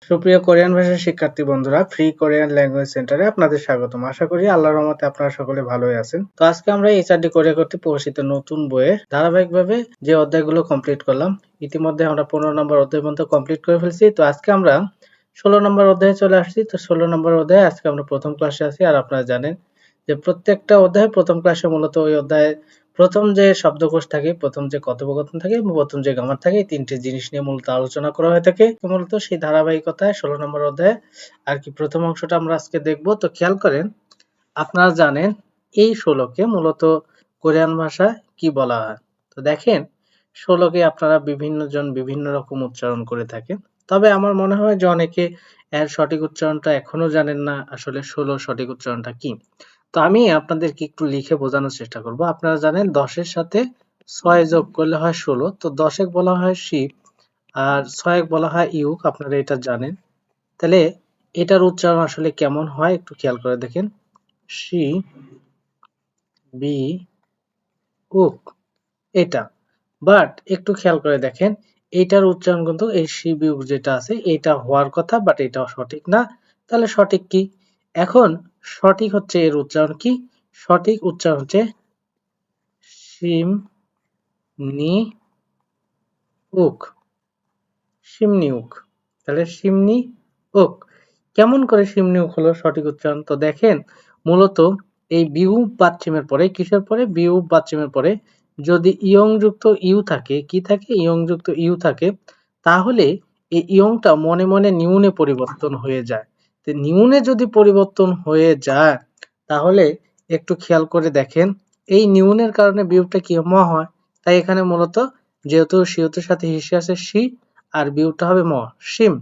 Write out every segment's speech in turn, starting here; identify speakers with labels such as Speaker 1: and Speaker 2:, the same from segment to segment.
Speaker 1: সুপ্রিয় কোরিয়ান ভাষার শিক্ষার্থী বন্ধুরা, ফ্রি কোরিয়ান ল্যাঙ্গুয়েজ সেন্টারে আপনাদের স্বাগতম। আশা করি আল্লাহর রহমতে আপনারা সকলে ভালোই আছেন। তো আজকে আমরা এইচআরডি কোরিয়া কর্তৃক প্রকাশিত নতুন বইয়ে ধারাবাহিকভাবে যে অধ্যায়গুলো কমপ্লিট করলাম, ইতিমধ্যে আমরা 15 নম্বর অধ্যায় পর্যন্ত কমপ্লিট করে ফেলছি। তো আজকে আমরা 16 নম্বর অধ্যায়ে চলে আসছি। তো 16 নম্বর অধ্যায়ে আজকে আমরা প্রথম ক্লাসে আছি। আর আপনারা জানেন যে প্রত্যেকটা অধ্যায়ে প্রথম ক্লাসে মূলত ওই অধ্যায়ে প্রথম যে শব্দকোষ থাকে, প্রথম যে কথোপকথন থাকে এবং প্রথম যে গ্রামার থাকে, এই তিনটে জিনিস নিয়ে মূলত আলোচনা করা হয়ে থাকে। তো মূলত সেই ধারাবাহিকতায় 16 নম্বর অধ্যায়ে আর কি প্রথম অংশটা আমরা আজকে দেখব। তো খেয়াল করেন, আপনারা জানেন এই শ্লোকে মূলত কোরিয়ান ভাষায় কি বলা হয়। তো দেখেন, শ্লোকে আপনারা বিভিন্ন জন বিভিন্ন রকম উচ্চারণ করে থাকেন। তবে আমার মনে হয় যে অনেকে এর সঠিক উচ্চারণটা এখনো জানেন না, আসলে 16 সঠিক উচ্চারণটা কি। তো আমি আপনাদেরকে একটু লিখে বোঝানোর চেষ্টা করব। আপনারা জানেন 10 এর সাথে 6 যোগ করলে হয় 16। তো 10 এক বলা হয় শিপ আর 6 এক বলা হয় ইউক, আপনারা এটা জানেন। তাহলে এটার উচ্চারণ আসলে কেমন হয় একটু খেয়াল করে দেখেন। শি বি উক, এটা। বাট একটু খেয়াল করে দেখেন, এইটার উচ্চারণ কিন্তু এই শি বিউক যেটা আছে এটা হওয়ার কথা, বাট এটাও সঠিক না। তাহলে সঠিক কি? এখন সঠিক হচ্ছে এর উচ্চারণ কি? সঠিক উচ্চারণ হচ্ছে শিম নি উক, সিমনি উক। তাহলে সিমনি উক। কেমন করে সিমনি উক হলো সঠিক উচ্চারণ? তো দেখেন, মূলত এই বিউ বাচ্চিমের পরে কিসের পরে? বিউ বাচ্চিমের পরে যদি ইয়ং যুক্ত ইউ থাকে, কি থাকে? ইয়ং যুক্ত ইউ থাকে, তাহলে এই ইয়ংটা মনে মনে নিউনে পরিবর্তন হয়ে যায়। তো নিউনে যদি পরিবর্তন হয়ে যায়, তাহলে একটু খেয়াল করে দেখেন, এই নিউনের কারণে বিউটা কি ম হয়। তাই এখানে মূলত যেহেতু সিউতের সাথে হিসে আছে সি, আর বিউটা হবে ম, সিম।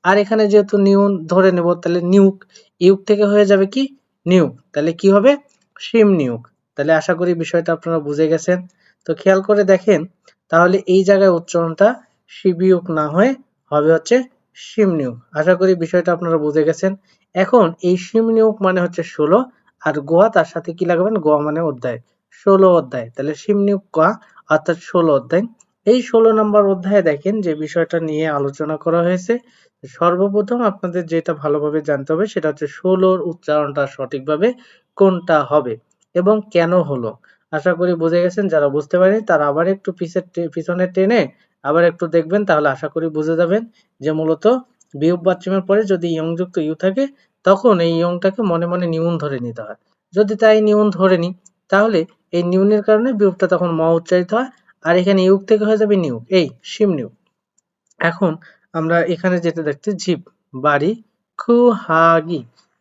Speaker 1: আর এখানে যেহেতু নিউন ধরে নেব, তাহলে নিউক, ইউক থেকে হয়ে যাবে কি নিউক, তাহলে কি হবে সিম নিউক। তাহলে আশা করি বিষয়টা আপনারা বুঝে গেছেন। তো খেয়াল করে দেখেন, তাহলে এই জায়গায় উচ্চারণটা শিবিউক না হয়ে হবে হচ্ছে সিমনিউক। আশা করি বিষয়টা আপনারা বুঝে গেছেন। এখন এই সিমনিউক মানে হচ্ছে 16, আর গোয়া তার সাথে কি লাগাবেন? গোয়া মানে অধ্যায়, 16 অধ্যায়। তাহলে সিমনিউক গোয়া অর্থাৎ 16 অধ্যায়। এই 16 নম্বর অধ্যায়ে দেখেন যে বিষয়টা নিয়ে আলোচনা করা হয়েছে। সর্বপ্রথম আপনাদের যেটা ভালোভাবে জানতে হবে সেটা হচ্ছে 16র উচ্চারণটা সঠিকভাবে কোনটা হবে এবং কেন হলো। আশা করি বুঝে গেছেন। যারা বুঝতে পারেনি তারা আবার একটু পিছনে টেনে আবার একটু দেখবেন, তাহলে আশা করি বুঝে যাবেন যে মূলত বিয়োগ বাচ্চামের পরে যদি ইয়ং যুক্ত ইউ থাকে, তখন এই ইয়ংটাকে মনে মনে নিউন ধরে নিতে হয়। যদি তাই নিউন ধরে নিই, তাহলে এই নিউনের কারণে বিয়োগটা তখন ম উচ্চারিত হয়, আর এখানে ইউক থেকে হয়ে যাবে নিউক, এই শিম নিউক। এখন আমরা এখানে যেটা দেখছি জিপ, বাড়ি, খুহাগি,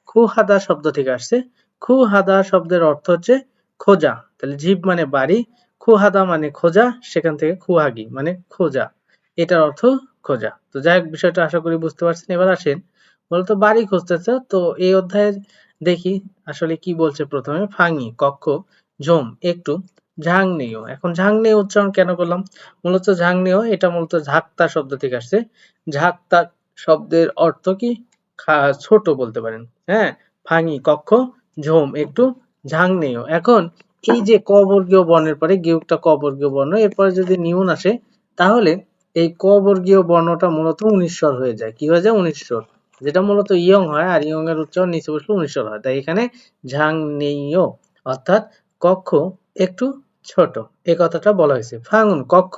Speaker 1: খুহাদা শব্দ থেকে আসছে। খুহাদা শব্দের অর্থ হচ্ছে খোঁজা। তাহলে জিপ মানে বাড়ি, খুহাদা মানে খোঁজা, সেখান থেকে খুহাগি মানে খোঁজা, এটার অর্থ খোঁজা। তো যাই হোক, বিষয়টা আশা করি বুঝতে পারছেন। এবার আসেন, বলতো বাড়ি খুঁজতেছে। তো এই অধ্যায়ে দেখি আসলে কি বলছে। প্রথমে ফাঙ্গি কক্ষ, ঝোম একটু, ঝাংনিও। এখন ঝাংনিও উচ্চারণ কেন করলাম? মূলত ঝাংনিও এটা মূলত ঝাক্তা শব্দ থেকে আসছে। ঝাক্তা শব্দের অর্থ কি? ছোট বলতে পারেন। হ্যাঁ, ফাঙ্গি কক্ষ, ঝোম একটু, ঝাংনিও। এখন এই যে ক বর্গীয় বর্ণের পরে গিয়কটা ক বর্গীয় বর্ণ, এরপরে যদি নিউন আসে, তাহলে এই ক বর্গীয় বর্ণটা মূলত 19 স্বর হয়ে যায়। কি হয়ে যায়? 19 স্বর, যেটা মূলত ইয়ং হয়, আর ইয়ং এর উচ্চারণ নিচে বসলে 19 স্বর হয়। তাই এখানে ঝাংনিও অর্থাৎ কক্ষ একটু ছোট, এই কথাটা বলা হয়েছে। ফাঙ্গুন কক্ষ,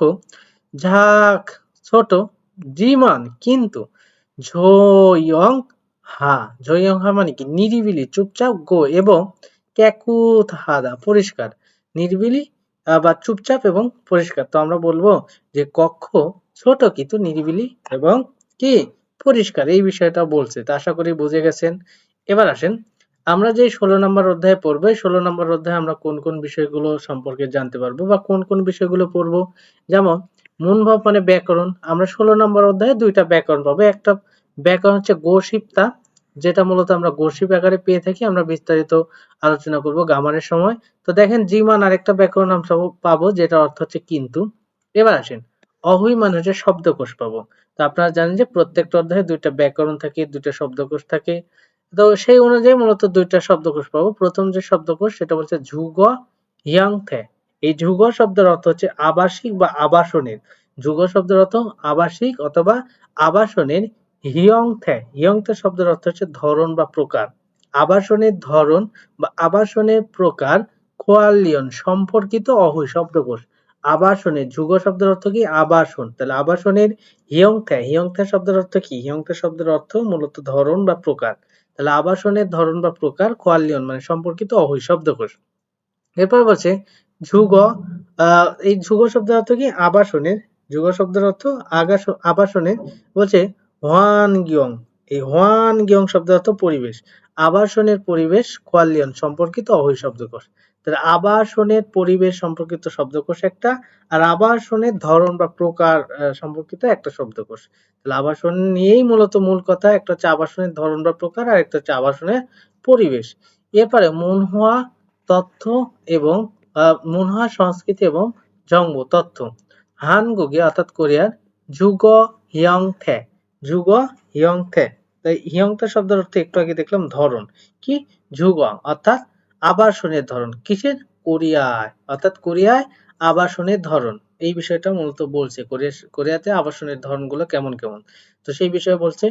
Speaker 1: ঝাক ছোট, জিমান কিন্তু, ঝোয়ং হা, ঝোয়ং হা মানে কি? নিরিবিলি চুপচাপ, গো এবং ক্যাকুত হাদা পরিষ্কার। নিরিবিলি বা চুপচাপ এবং পরিষ্কার। তো আমরা বলবো যে কক্ষ ছোট কিন্তু নিরিবিলি এবং কি পরিষ্কার, এই বিষয়টা বলছে। তো আশা করি বুঝে গেছেন। এবার আসেন, আমরা যে 16 নম্বর অধ্যায়ে পড়বো, 16 নম্বর অধ্যায়ে আমরা কোন কোন বিষয়গুলো সম্পর্কে জানতে পারবো বা কোন কোন বিষয়গুলো পড়বো। যেমন মূলভাব মানে ব্যাকরণ। আমরা 16 নম্বর অধ্যায়ে দুইটা ব্যাকরণ পাবো। একটা ব্যাকরণ হচ্ছে গোশিপ্তা, যেটা মূলত আমরা গোশিপ আকারে পেয়ে থাকি। আমরা বিস্তারিত আলোচনা করব গ্রামারের সময়। তো দেখেন জিমান আরেকটা ব্যাকরণ আমরা পাবো, যেটা অর্থ হচ্ছে কিন্তু। এবার আসেন, অহুই মানে হচ্ছে শব্দকোষ পাবো। তো আপনারা জানেন যে প্রত্যেকটা অধ্যায়ে দুইটা ব্যাকরণ থাকে, দুইটা শব্দকোষ থাকে। তো সেই অনুযায়ী মূলত দুইটা শব্দকোষ পাবো। প্রথম যে শব্দকোষ সেটা বলছে ঝুগ হিয়াংথে। এই ঝুগ শব্দের অর্থ হচ্ছে আবাসিক বা আবাসনের। ঝুগ শব্দের অর্থ আবাসিক অথবা আবাসনের। হিয়ংথে শব্দের অর্থ হচ্ছে ধরন বা প্রকার। আবাসনের ধরন বা আবাসনের প্রকার কোয়ালিয়ন সম্পর্কিত অহৈ শব্দকোষ। আবাসনের যুগ শব্দের অর্থ কি আবাসন, তাহলে আবাসনের হিয়ংথে শব্দের অর্থ কি, হিয়ংথে শব্দের অর্থ মূলত ধরন বা প্রকার, তাহলে আবাসনের ধরন বা প্রকার কোয়ালিয়ন মানে সম্পর্কিত অহৈ শব্দকোষ। এরপর বলছে যুগ, এই যুগ শব্দের অর্থ কি আবাসনের, যুগ শব্দের অর্থ আবাসনের, বলছে হোয়ান গিয়ং, এই হোয়ান গিয়ং শব্দের অর্থ পরিবেশ, আবাসনের পরিবেশ কোয়ালিয়ন সম্পর্কিত অহৈ শব্দকোষ। তাহলে আবাসনের পরিবেশ সম্পর্কিত শব্দকোষ একটা, আর আবাসনের ধরন বা প্রকার সম্পর্কিত একটা শব্দকোষ। তাহলে আবাসন নিয়েই মূলত মূল কথা, একটা হচ্ছে আবাসনের ধরন বা প্রকার, আর একটা হচ্ছে আবাসনের পরিবেশ। এরপরে মুনহুয়া তথ্য এবং মুনহা সংস্কৃতি এবং জংব তথ্য। হানগুগে অর্থাৎ কোরিয়ার যুগ হিয়ংথে, যুগ হিয়ংথে, তাই হিয়ংথে শব্দের অর্থ একটু আগে দেখলাম ধরন, কি যুগ অর্থাৎ আবাসনের ধরন, কিসের কোরিয়ায়, অর্থাৎ কোরিয়ায় আবাসনের ধরন, এই বিষয়টা মূলত বলছে কোরিয়াতে আবাসনের ধরনগুলো কেমন কেমন, তো সেই বিষয়ে বলছে।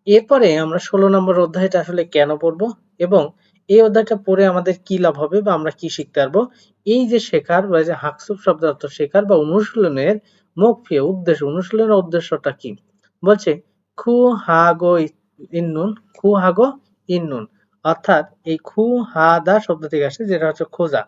Speaker 1: এরপরে আমরা 16 নম্বর অধ্যায়টা আসলে কেন পড়বো এবং এই অধ্যায়টা পড়ে আমাদের কি লাভ হবে বা আমরা কি শিখতে পারবো, এই যে শেখার বা যে হাকসুপ শব্দের অর্থ শেখার বা অনুশীলনের মুখ্য উদ্দেশ্য, অনুশীলনের উদ্দেশ্যটা কি, বলছে খু হাগো ইন্নুন, খু হাগো ইন্নুন, অর্থাৎ এই খু হাদা শব্দ থেকে আসে যেটা হচ্ছে খোঁজা।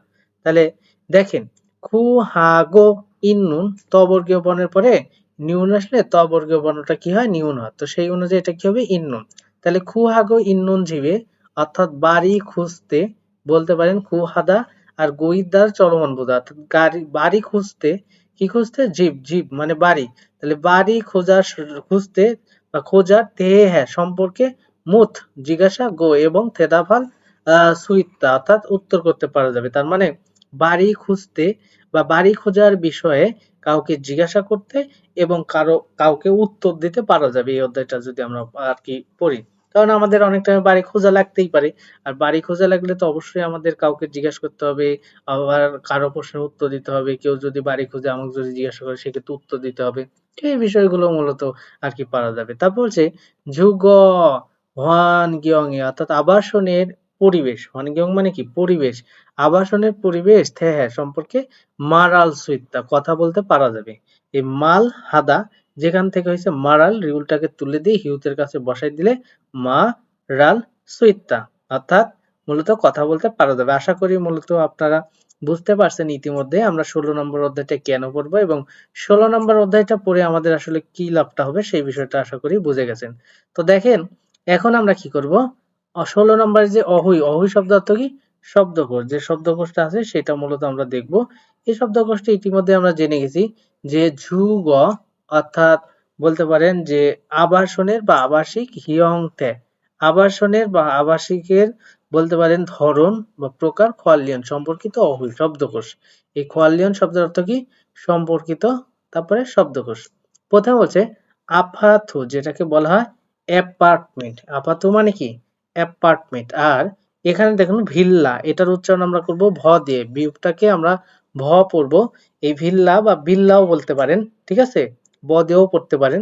Speaker 1: তাহলে দেখেন খু হাগো ইন্নুন ত বর্গীয় বর্ণের পরে নিউন আসলে ত বর্গীয় বর্ণটা কি হয় নিউন হয়, তো সেই অনুযায়ী এটা কি হবে ইন্নুন। তাহলে খু হাগো ইন্নুন জিবে অর্থাৎ বাড়ি খুঁজতে বলতে পারেন খু হাদা, আর গইদার চলমান বোঝা অর্থাৎ গাড়ি বাড়ি খুঁজতে, কি খুঁজতে জীব, জীব মানে বাড়ি, তাহলে বাড়ি খোঁজার খুঁজতে বা খোঁজার তে হ্যাঁ সম্পর্কে মুথ জিজ্ঞাসা গো এবং থেদাফাল সুইত্তা অর্থাৎ উত্তর করতে পারা যাবে। তার মানে বাড়ি খুঁজতে বা বাড়ি খোঁজার বিষয়ে কাউকে জিজ্ঞাসা করতে এবং কাউকে উত্তর দিতে পারা যাবে এই অধ্যায়টা যদি আমরা আর কি পড়ি। কারণ আমাদের অনেক টাইম বাড়ি খোঁজা লাগতেই পারে, আর বাড়ি খোঁজা লাগলে তো অবশ্যই আমাদের কাউকে জিজ্ঞাসা করতে হবে, আবার কারো প্রশ্নের উত্তর দিতে হবে, কেউ যদি বাড়ি খুঁজে আমাকে যদি জিজ্ঞাসা করে সেক্ষেত্রে উত্তর দিতে হবে, এই বিষয়গুলো মূলত আর কি পারা যাবে। তারপর হচ্ছে যুগ হোয়ান গিয়ং এ অর্থাৎ আবাসনের পরিবেশ, হোয়ান গিয়ং মানে কি পরিবেশ, আবাসনের পরিবেশ হ্যাঁ সম্পর্কে মারাল সুইত্তা কথা বলতে পারা যাবে। এই মাল হাদা যেখান থেকে হয়েছে মারাল, রিউলটাকে তুলে দিয়ে হিউতের কাছে বসাই দিলে মা রাল সুইত্তা অর্থাৎ মূলত কথা বলতে পারা যাবে। আশা করি মূলত আপনারা বুঝতে পারছেন ইতিমধ্যে আমরা 16 নম্বর অধ্যায়টা কেন পড়বো এবং 16 নম্বর অধ্যায়টা পড়ে আমাদের আসলে কি লাভটা হবে সেই বিষয়টা আশা করি বুঝে গেছেন। তো দেখেন এখন আমরা কি করব, 16 নম্বরে যে অহৈ, অহৈ শব্দ অর্থ কি শব্দকোষ, যে শব্দকোষটা আছে সেটা মূলত আমরা দেখব। এই শব্দকোষটা ইতিমধ্যে আমরা জেনে গেছি যে যুগ অর্থাৎ বলতে পারেন যে আবাসনের বা আবাসিক হিয়ংতে, আবাসনের বা আবাসিকের বলতে পারেন ধরন বা প্রকার খোয়ালিয়ন সম্পর্কিত অহৈ শব্দকোষ। এই খোয়ালিয়ন শব্দের অর্থ কি সম্পর্কিত, তারপরে শব্দকোষ। প্রথমে বলছে আপাথু যেটাকে বলা হয় অ্যাপার্টমেন্ট, আপাতু মানে কি অ্যাপার্টমেন্ট, আর এখানে দেখুন ভিল্লা, এটার উচ্চারণ আমরা করব ভ দিয়ে, বিয়োগটাকে আমরা ভ পড়ব, এই ভিল্লা বা বিল্লাও বলতে পারেন, ঠিক আছে, ব দিয়েও পড়তে পারেন,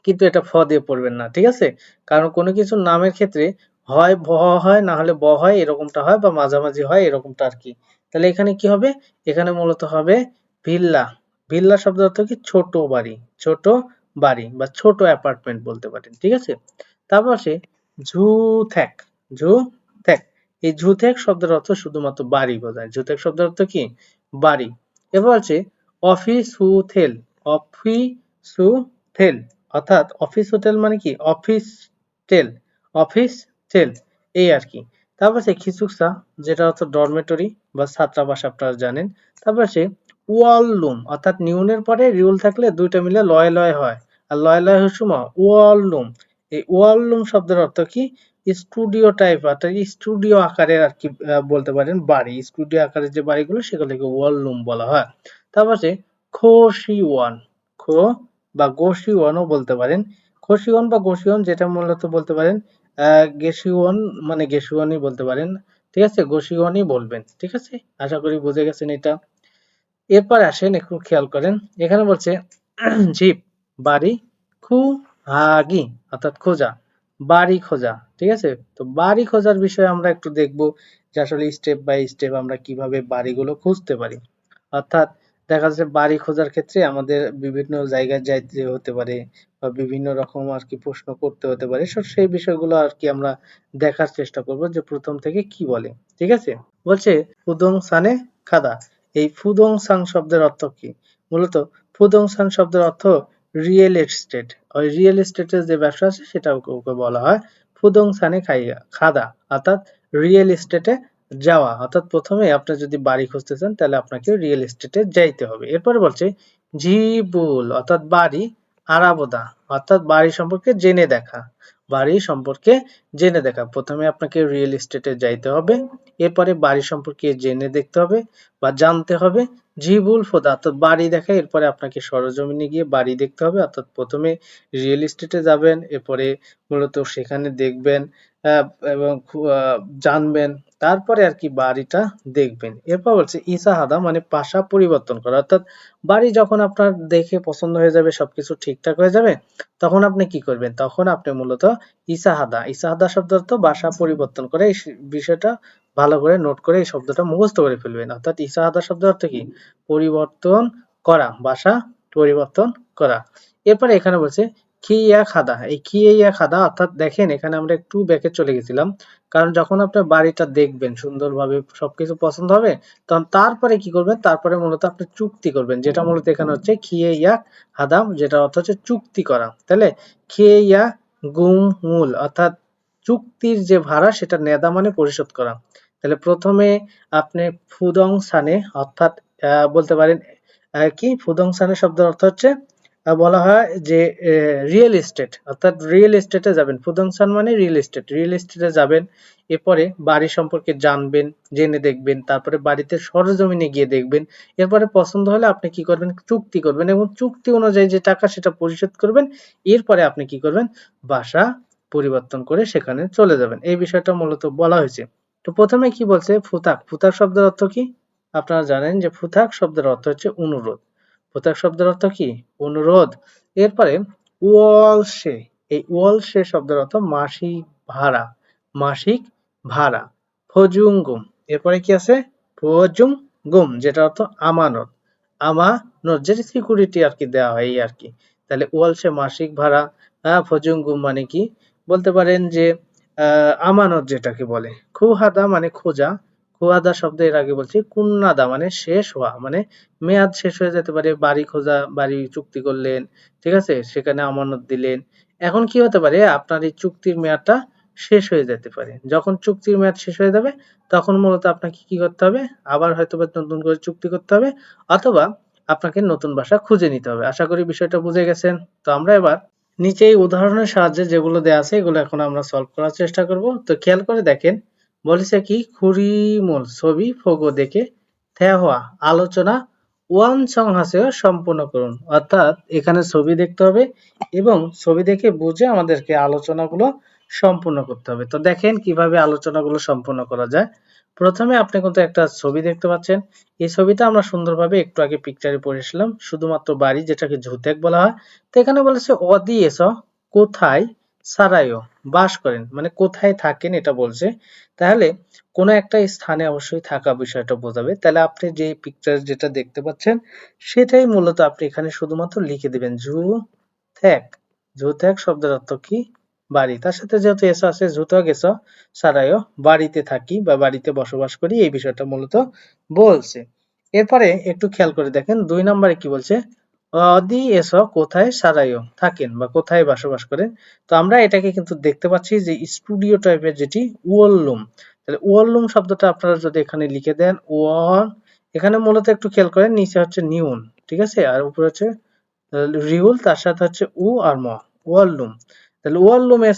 Speaker 1: কিন্তু এটা ফ দিয়ে পড়বেন না, ঠিক আছে, কারণ কোনো কিছুর নামের ক্ষেত্রে হয় ভ হয় না হলে ব হয়, এরকমটা হয় বা মাঝামাঝি হয় এরকমটা আর কি। তাহলে এখানে কি হবে, এখানে মূলত হবে ভিল্লা, ভিল্লা শব্দ অর্থ কি ছোট বাড়ি, ছোট বাড়ি বা ছোট অ্যাপার্টমেন্ট বলতে পারেন, ঠিক আছে। তারপর আসে ঝুথেক, ঝুথেক, এই ঝুথেক শব্দের অর্থ শুধুমাত্র বাড়ি বোঝায়, ঝুথেক শব্দের অর্থ কি বাড়ি। এবার আছে অফিস হুথেল, অফিস হুথেল অর্থাৎ অফিস হোটেল মানে কি অফিস টেল, অফিস টেল এই আর কি। তারপর আছে খিচুকসা যেটা হচ্ছে ডরমেটরি বা ছাত্রাবাস আপনারা জানেন। তারপর আছে ওয়াল লুম অর্থাৎ নিউনের পরে রিউল থাকলে দুইটা মিলে লয় লয় হয়, আর লয় লয় হওয়ার সময় ওয়াল লুম, এই ওয়াল লুম শব্দের অর্থ কি স্টুডিও টাইপ অর্থাৎ স্টুডিও আকারের আর কি বলতে পারেন বাড়ি, স্টুডিও আকারের যে বাড়িগুলো সেগুলোকে ওয়াল লুম বলা হয়। তারপর আছে খোশিওয়ান, খো বা গোশিওয়ানও বলতে পারেন, খোশিওয়ান বা গোশিওয়ান যেটা মূলত বলতে পারেন গেশিওয়ান মানে গেশিওয়ানই বলতে পারেন, ঠিক আছে, গোশিওয়ানই বলবেন, ঠিক আছে, আশা করি বুঝে গেছেন এটা। এরপর আসেন একটু খেয়াল করেন, এখানে বলছে জিপ বাড়ি, খু হাগি অর্থাৎ খোঁজা, বাড়ি খোঁজা। ঠিক আছে? তো বাড়ি খোঁজার বিষয়ে আমরা একটু দেখব যে আসলে স্টেপ বাই স্টেপ আমরা কিভাবে বাড়িগুলো খুঁজতে পারি। অর্থাৎ দেখা যাচ্ছে বাড়ি খোঁজার ক্ষেত্রে আমাদের বিভিন্ন জায়গায় যাইতে হতে পারে বা বিভিন্ন রকম আরকি প্রশ্ন করতে হতে পারে। সেই বিষয়গুলো আরকি আমরা দেখার চেষ্টা করব যে ১ম থেকে কি বলে। ঠিক আছে? বলছে ফুদোংসানে খাদা। এই ফুদোংসান শব্দের অর্থ কি? মূলত ফুদোংসান শব্দের অর্থ রিয়েল এস্টেট। ওই রিয়েল এস্টেটের যে ব্যবসা আছে সেটা ওকে বলা হয় ফুদোংসানে খাদা। অর্থাৎ রিয়েল এস্টেটে যাওয়া। অর্থাৎ ১ম এ আপনি যদি বাড়ি খুঁজতে চান তাহলে আপনাকে রিয়েল এস্টেটে যাইতে হবে। এরপরে বলছে জিবুল অর্থাৎ বাড়ি, আরাবোদা অর্থাৎ বাড়ি সম্পর্কে জেনে দেখা। বাড়ি সম্পর্কে জেনে দেখা। ১ম এ আপনাকে রিয়েল এস্টেটে যাইতে হবে। এরপরে বাড়ি সম্পর্কে জেনে দেখতে হবে বা জানতে হবে। জিবুল ফোদা অর্থাৎ বাড়ি দেখা, এরপরে আপনাকে সরেজমিনে গিয়ে বাড়ি দেখতে হবে। অর্থাৎ ১ম এ রিয়েল এস্টেটে যাবেন, এরপরে মূলত সেখানে দেখবেন আ এবং জানবেন। তারপরে আরকি বাড়িটা দেখবেন। এরপর বলছে ইসাহাদা মানে বাসা পরিবর্তন করা। অর্থাৎ বাড়ি যখন আপনার দেখে পছন্দ হয়ে যাবে, সবকিছু ঠিকঠাক হয়ে যাবে, তখন আপনি কি করবেন? তখন আপনি মূলত ইসাহাদা শব্দের অর্থ বাসা পরিবর্তন করা। এই বিষয়টা ভালো করে নোট করে এই শব্দটা মুখস্থ করে ফেলবেন। অর্থাৎ ইসাহাদা শব্দের অর্থ কি? পরিবর্তন করা, বাসা পরিবর্তন করা। এরপরে এখানে বলছে খিইয়া খাদা। এই খিইয়া খাদা অর্থাৎ দেখেন এখানে আমরা একটু ব্যাকে চলে গেছিলাম। কারণ যখন আপনার বাড়িটা দেখবেন সুন্দরভাবে সবকিছু পছন্দ হবে, তখন তারপরে কি করবেন? তারপরে মূলত আপনি চুক্তি করবেন। যেটা মূলত এখানে হচ্ছে খিইয়া হাদাম, যেটার অর্থ হচ্ছে চুক্তি করা। তাহলে খিইয়া গুমমূল অর্থাৎ চুক্তির যে ভাড়া সেটা নেদা মানে পরিশোধ করা। তাহলে ১ম এ আপনি ফুদংসানে অর্থাৎ বলতে পারেন কি ফুদংসানে শব্দের অর্থ হচ্ছে বলা হয় যে রিয়েল এস্টেট অর্থাৎ রিয়েল এস্টেটে যাবেন। ফুদংসান মানে রিয়েল এস্টেট। রিয়েল এস্টেটে যাবেন। এরপরে বাড়ি সম্পর্কে জানবেন, জেনে দেখবেন। তারপরে বাড়িতে সরেজমিনে গিয়ে দেখবেন। এরপরে পছন্দ হলে আপনি কি করবেন? চুক্তি করবেন এবং চুক্তি অনুযায়ী যে টাকা সেটা পরিশোধ করবেন। এরপরে আপনি কি করবেন? বাসা পরিবর্তন করে সেখানে চলে যাবেন। এই বিষয়টা মূলত বলা হয়েছে। তো ১ম এ কি বলছে? ফুতাক। ফুতাক শব্দের অর্থ কি? আপনারা জানেন যে ফুতাক শব্দের অর্থ হচ্ছে অনুরোধ। ফুতাক শব্দের অর্থ কি? অনুরোধ। এরপরে ওয়ালসে। এই ওয়ালসে শব্দের অর্থ মাসিক ভাড়া। মাসিক ভাড়া। ফজুংগুম। এরপরে কি আছে? ফজুংগুম যেটা অর্থ আমানত। আমানত যেটা সিকিউরিটি আরকি দেওয়া হয় এই আরকি। তাহলে ওয়ালসে মাসিক ভাড়া, ফজুংগুম মানে কি? বলতে পারেন যে আমানত যেটাকে বলে। খুহাদা মানে খোঁজা। খুহাদা শব্দ এর আগে বলছি। কুন্নাদা মানে শেষ হওয়া। মানে মেয়াদ শেষ হয়ে যেতে পারে। বাড়ি খোঁজা, বাড়ি চুক্তি করলেন। ঠিক আছে? সেখানে আমানত দিলেন। এখন কি হতে পারে? আপনার এই চুক্তির মেয়াদটা শেষ হয়ে যেতে পারে। যখন চুক্তির মেয়াদ শেষ হয়ে যাবে, তখন মূলত আপনাকে কি করতে হবে? আবার হয়তোবা নতুন করে চুক্তি করতে হবে অথবা আপনাকে নতুন বাসা খুঁজে নিতে হবে। আশা করি বিষয়টা বুঝে গেছেন। তো আমরা এবার নিচে এই উদাহরণের সাহায্যে যেগুলো দেয়া আছে এগুলো এখন আমরা সলভ করার চেষ্টা করব। তো খেয়াল করে দেখেন, বলেছে কি খুরিমুল ছবি ফোগো দেখে থেহোয়া আলোচনা ওয়ান সং হাসেও সম্পূর্ণ করুন। অর্থাৎ এখানে ছবি দেখতে হবে এবং ছবি দেখে বুঝে আমাদেরকে আলোচনাগুলো সম্পূর্ণ করতে হবে। তো দেখেন কিভাবে আলোচনাগুলো সম্পূর্ণ করা যায়। প্রথমে আপনি কিন্তু একটা ছবি দেখতে পাচ্ছেন। এই ছবিটা আমরা সুন্দরভাবে একটু আগে পিকচারে পড়েছিলাম। শুধুমাত্র বাড়ি যেটাকে ঝুতেক বলা হয়। তো এখানে বলেছে অদি এস কোথায় সারাইও বাস করেন মানে কোথায় থাকেন এটা বলছে। তাহলে কোনো একটা স্থানে অবশ্যই থাকা বিষয়টা বোঝাবে। তাহলে আপনি যে পিকচার যেটা দেখতে পাচ্ছেন সেটাই মূলত আপনি এখানে শুধুমাত্র লিখে দিবেন থ্যাক। ঝুথ্যাক শব্দের অর্থ কি? বাড়ি। তার সাথে যেহেতু এসো আছে ঝুথক এসো সারাইও বাড়িতে থাকি বা বাড়িতে বসবাস করি এই বিষয়টা মূলত বলছে। এরপরে একটু খেয়াল করে দেখেন ২ নম্বরে কি বলছে? অদি এসো কোথায় সারাইও থাকেন বা কোথায় বসবাস করেন। তো আমরা এটাকে কিন্তু দেখতে পাচ্ছি যে স্টুডিও টাইপের যেটি ওয়াললুম। তাহলে ওয়াললুম শব্দটা আপনারা যদি এখানে লিখে দেন এখানে মূলত একটু খেয়াল করেন নিচে হচ্ছে নিউন। ঠিক আছে? আর উপরে হচ্ছে রিউল তার সাথে হচ্ছে আর ওয়াললুম। তাহলে ওয়াললুমে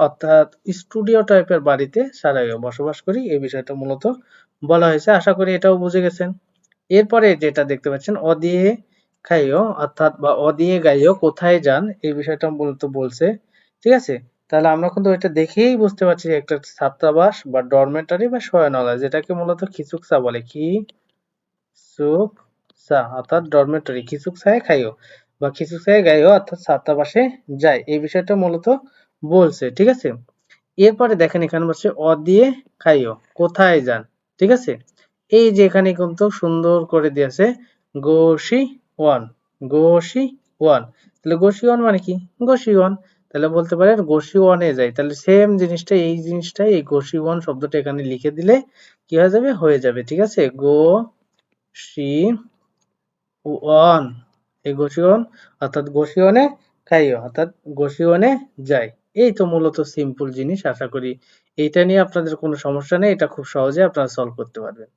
Speaker 1: অর্থাৎ স্টুডিও টাইপের বাড়িতে সারাইও বসবাস করি এই বিষয়টা মূলত বলা হয়েছে। আশা করি এটাও বুঝে গেছেন। এরপরে যেটা দেখতে পাচ্ছেন অদিয়ে খাইও অর্থাৎ বা অদিয়ে গাইও কোথায় যান এই বিষয়টা মূলত বলছে। ঠিক আছে? তাহলে আমরা কিন্তু এটা দেখেই বুঝতে পারছি যে একটা ছাত্রাবাস বা ডরমেটরি বা শয়নালয় যেটাকে মূলত খিচুকসা বলে। খিচুকসা অর্থাৎ ডরমেটরি খিচুকসায় খাইও বা কিছু জায়গায়ও অর্থাৎ ছাত্রাবাসে যায়, এই বিষয়টা মূলত বলছে। ঠিক আছে, এরপরে দেখেন এখানে বলছে অ দিয়ে খাইও, কোথায় যান। ঠিক আছে, এই যে এখানে কিন্তু সুন্দর করে দিয়েছে গোসি ওয়ান, গোসি ওয়ান। তাহলে গোসি ওয়ান মানে কি, গোসি ওয়ান। তাহলে বলতে পারেন গোসি ওয়ানে যাই, তাহলে সেম জিনিসটা এই জিনিসটাই এই গোসি ওয়ান শব্দটা এখানে লিখে দিলে কি হয়ে যাবে, হয়ে যাবে। ঠিক আছে, গো সি ওয়ান, এই গোসি ওয়ান অর্থাৎ গোসি ওয়ানে খাইও অর্থাৎ গোসি ওয়ানে যাই। এই তো মূলত সিম্পল জিনিস, আশা করি এইটা নিয়ে আপনাদের কোনো সমস্যা নেই, এটা খুব সহজে আপনারা সলভ করতে পারবেন।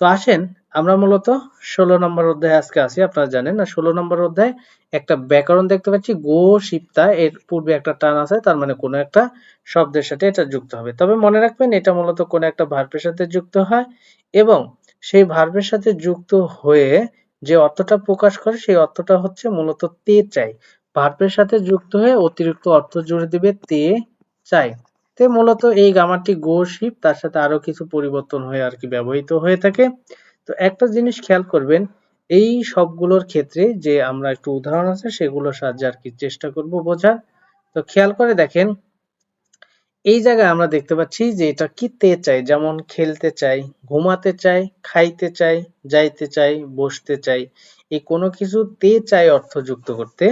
Speaker 1: তো আসেন আমরা মূলত 16 নম্বর অধ্যায়ে আজকে আসি। আপনারা জানেন না 16 নম্বর অধ্যায়ে একটা ব্যাকরণ দেখতে পাচ্ছি, গো শিপ্তা, এর পূর্বে একটা টান আছে, তার মানে কোনো একটা শব্দের সাথে এটা যুক্ত হবে। তবে মনে রাখবেন এটা মূলত কোনো একটা ভার্বের সাথে যুক্ত হয় এবং সেই ভার্বের সাথে যুক্ত হয়ে যে অর্থটা প্রকাশ করে সেই অর্থটা হচ্ছে মূলত তে চাই। ভার্বের সাথে যুক্ত হয়ে অতিরিক্ত অর্থ জুড়ে দিবে তে চাই। তে মূলত এই গ্রামারটি গো শিপ তার সাথে আরো কিছু পরিবর্তন হয়ে আর কি ব্যবহৃত হয়ে থাকে। তো একটা জিনিস খেয়াল করবেন, এই সবগুলোর ক্ষেত্রে যে আমরা একটু উদাহরণ আছে সেগুলোর সাহায্যে আর কি চেষ্টা করব বোঝার। তো খেয়াল করে দেখেন এই জায়গায় আমরা দেখতে পাচ্ছি যে এটা কি তে চাই, যেমন খেলতে চাই, ঘুমাতে চাই, খাইতে চাই, যাইতে চাই, বসতে চাই। এই কোনো কিছু তে চাই অর্থ যুক্ত করতে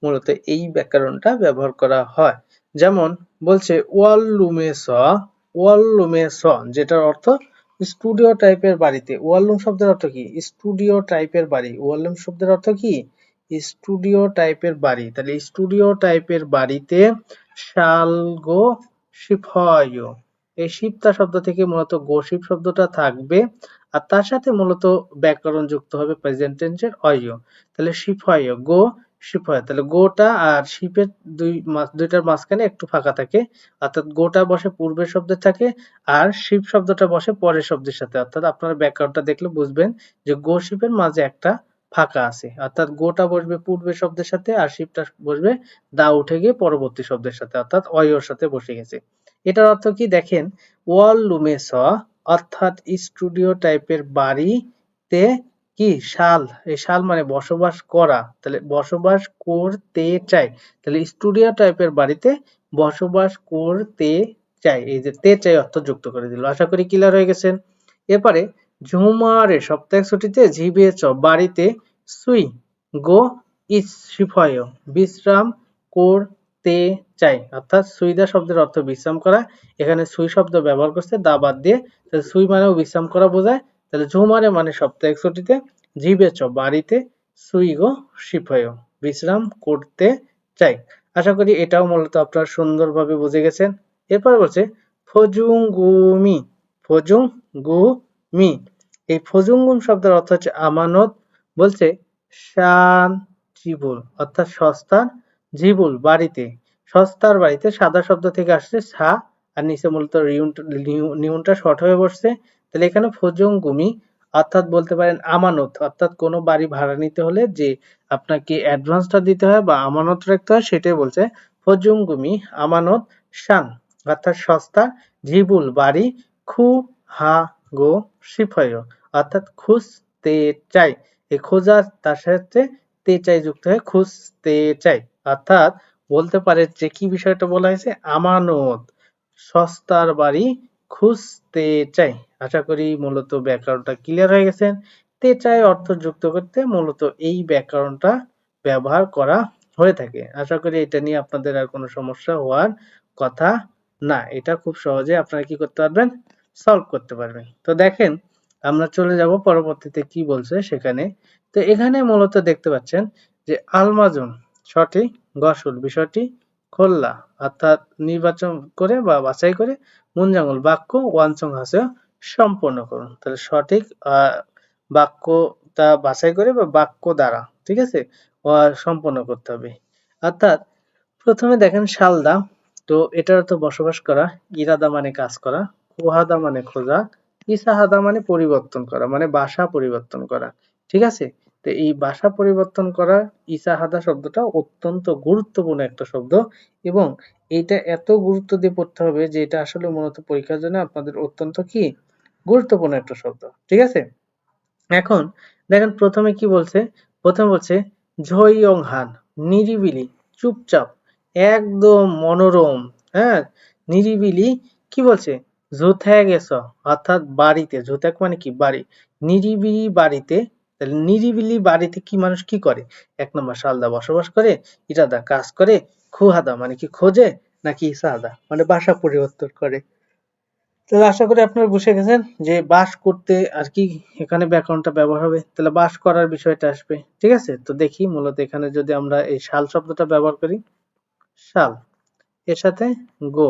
Speaker 1: মূলত এই ব্যাকরণটা ব্যবহার করা হয়। যেমন বলছে ওয়াললুমে স, ওয়াললুমে স, যেটার অর্থ স্টুডিও টাইপের বাড়িতে। ওয়াললুম শব্দের অর্থ কি, স্টুডিও টাইপের বাড়ি। ওয়াললুম শব্দের অর্থ কি, স্টুডিও টাইপের বাড়ি। তাহলে স্টুডিও টাইপের বাড়িতে শালগো শিফয়, এই শিপ্তা শব্দ থেকে মূলত গোশিপ শব্দটা থাকবে আর তার সাথে মূলত ব্যাকরণ যুক্ত হবে প্রেজেন্ট টেন্সের অয়। তাহলে শিফয়, গো শিফয়, তাহলে গোটা আর শিপের দুইটার মাঝখানে একটু ফাঁকা থাকে, অর্থাৎ গোটা বসে পূর্বের শব্দে থাকে আর শিপ শব্দটা বসে পরের শব্দের সাথে। অর্থাৎ আপনারা ব্যাকরণটা দেখলে বুঝবেন যে গো শিপের মাঝে একটা ফাঁকা আছে, অর্থাৎ গোটা বসবে পূর্বের শব্দের সাথে আর শিপটা বসবে দা উঠে গিয়ে পরবর্তী শব্দের সাথে, অর্থাৎ অয়র সাথে বসে গেছে। এটার অর্থ কি দেখেন, ওয়াল লুমে স অর্থাৎ স্টুডিও টাইপের বাড়িতে কি শাল, এই শাল মানে বসবাস করা, তাহলে বসবাস করতে চাই। তাহলে স্টুডিও টাইপের বাড়িতে বসবাস করতে চাই, এই যে তে চাই অর্থ যুক্ত করে দিল। আশা করি ক্লিয়ার হয়ে গেছেন। এরপরে ঝুমারে সপ্তাহের ছুটিতে ঝিবে চ, বাড়িতে সুই, গো ইসিফয়, বিশ্রাম করতে চাই। অর্থাৎ সুইদা শব্দের অর্থ বিশ্রাম করা, এখানে সুই শব্দ ব্যবহার করছে দা বাদ দিয়ে, তাহলে সুই মানেও বিশ্রাম করা বোঝায়। তাহলে ঝুমারে মানে সপ্তাহের ছুটিতে, ঝিবে চ বাড়িতে, সুই গো শিফয় বিশ্রাম করতে চাই। আশা করি এটাও মূলত আপনারা সুন্দরভাবে বুঝে গেছেন। এরপর বলছে ফজুঙ্গুমি, ফজুঙ্গুমি, এই ফজুঙ্গুম শব্দের অর্থ হচ্ছে আমানত। বলছে শান জিবুল অর্থাৎ সস্তার, জিবুল বাড়িতে, সস্তার বাড়িতে, সাদা শব্দ থেকে আসছে সা আর নিচে মূলত নিউনটা শর্ট হয়ে বসছে। তাহলে এখানে ফজুঙ্গুমি অর্থাৎ বলতে পারেন আমানত, অর্থাৎ কোনো বাড়ি ভাড়া নিতে হলে যে আপনাকে অ্যাডভান্সটা দিতে হয় বা আমানত রাখতে হয় সেটাই বলছে ফজুঙ্গুমি আমানত শান, অর্থাৎ সস্তা, ঝিবুল বাড়ি, খু হা গো শিফয় অর্থাৎ খুঁজতে চাই। এই খোঁজা তার সাথে তে চাই যুক্ত হয়ে খুঁজতে চাই, অর্থাৎ বলতে পারে যে কি বিষয়টা বলা হয়েছে, আমানত, সস্তার বাড়ি খুঁজতে চাই। আশা করি মূলত ব্যাকরণটা ক্লিয়ার হয়ে গেছেন। তে চাই অর্থ যুক্ত করতে মূলত এই ব্যাকরণটা ব্যবহার করা হয়ে থাকে। আশা করি এটা নিয়ে আপনাদের আর কোনো সমস্যা হওয়ার কথা না, এটা খুব সহজে আপনারা কি করতে পারবেন, সলভ করতে পারবেন। তো দেখেন আমরা চলে যাব পরবর্তীতে কি বলছে সেখানে। তো এখানে মূলত দেখতে পাচ্ছেন যে আলমাজন সঠিক, গসল বিষয়টি খোল্লা অর্থাৎ নির্বাচন করে বা বাছাই করে, মুনজাঙ্গল বাক্য ওয়ানসং হাসে সম্পন্ন করুন। তাহলে সঠিক বাক্যটা বাছাই করে বা বাক্য দ্বারা, ঠিক আছে, সম্পন্ন করতে হবে। অর্থাৎ প্রথমে দেখেন শালদা, তো এটার অর্থ বসবাস করা, ইরাদা মানে কাজ করা, কুহাদা মানে খোঁজা, ইসাহাদা মানে পরিবর্তন করা, মানে বাসা পরিবর্তন করা। ঠিক আছে, তো এই বাসা পরিবর্তন করা ইসাহাদা শব্দটা অত্যন্ত গুরুত্বপূর্ণ একটা শব্দ এবং এটা এত গুরুত্ব দিয়ে পড়তে হবে যে এটা আসলে মূলত পরীক্ষার জন্য আপনাদের অত্যন্ত কি গুরুত্বপূর্ণ একটা শব্দ। ঠিক আছে, এখন দেখেন প্রথমে কি বলছে, প্রথমে বলছে ঝইয়ংহান নিরিবিলি, চুপচাপ, একদম মনোরম, হ্যাঁ, নিরিবিলি। কি বলছে? জোথ্যাগ গেছ, অর্থাৎ বাড়িতে। জোথ্যাগ মানে কি? বাড়ি। নিরিবিলি বাড়িতে। তাহলে নিরিবিলি বাড়িতে কি মানুষ কি করে? ১ নম্বর সালদা বসবাস করে, ইরাদা কাজ করে, খুহাদা মানে কি খোঁজে, নাকি ইসাহাদা মানে বাসা পরিবর্তন করে। তাহলে আশা করি আপনারা বুঝে গেছেন যে বাস করতে আর কি এখানে ব্যাকরণটা ব্যবহার হবে। তাহলে বাস করার বিষয়টা আসবে। ঠিক আছে? তো দেখি মূলত এখানে যদি আমরা এই শাল শব্দটা ব্যবহার করি, শাল এর সাথে গো,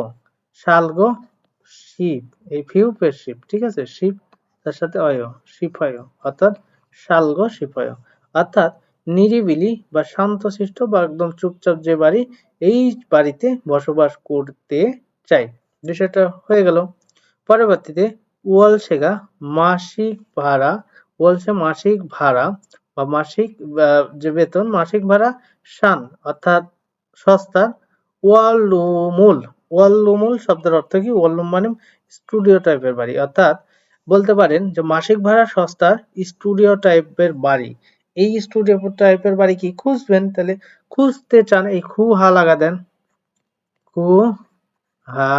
Speaker 1: শাল গো শিপ, এই ফিউ পের শিপ, ঠিক আছে? শিপ তার সাথে অয়, শিপয়, অর্থাৎ শাল গো শিপয়, অর্থাৎ নিরিবিলি বা শান্তশিষ্ট বা একদম চুপচাপ যে বাড়ি, এই বাড়িতে বসবাস করতে চাই। বিষয়টা হয়ে গেল। পরবর্তীতে ওয়ালশেগা মাসিক ভাড়া, ওয়ালসে মাসিক ভাড়া বা মাসিক যে বেতন, মাসিক ভাড়া শান অর্থাৎ সস্তা, ওয়ালুমুল, ওয়ালুমুল শব্দের অর্থ কি? ওয়ালুম মানে স্টুডিও টাইপের বাড়ি, অর্থাৎ বলতে পারেন যে মাসিক ভাড়া সস্তা স্টুডিও টাইপের বাড়ি। এই স্টুডিও টাইপের বাড়ি কি খুঁজবেন? তাহলে খুঁজতে চান, এই খু হা লাগা দেন, খু হা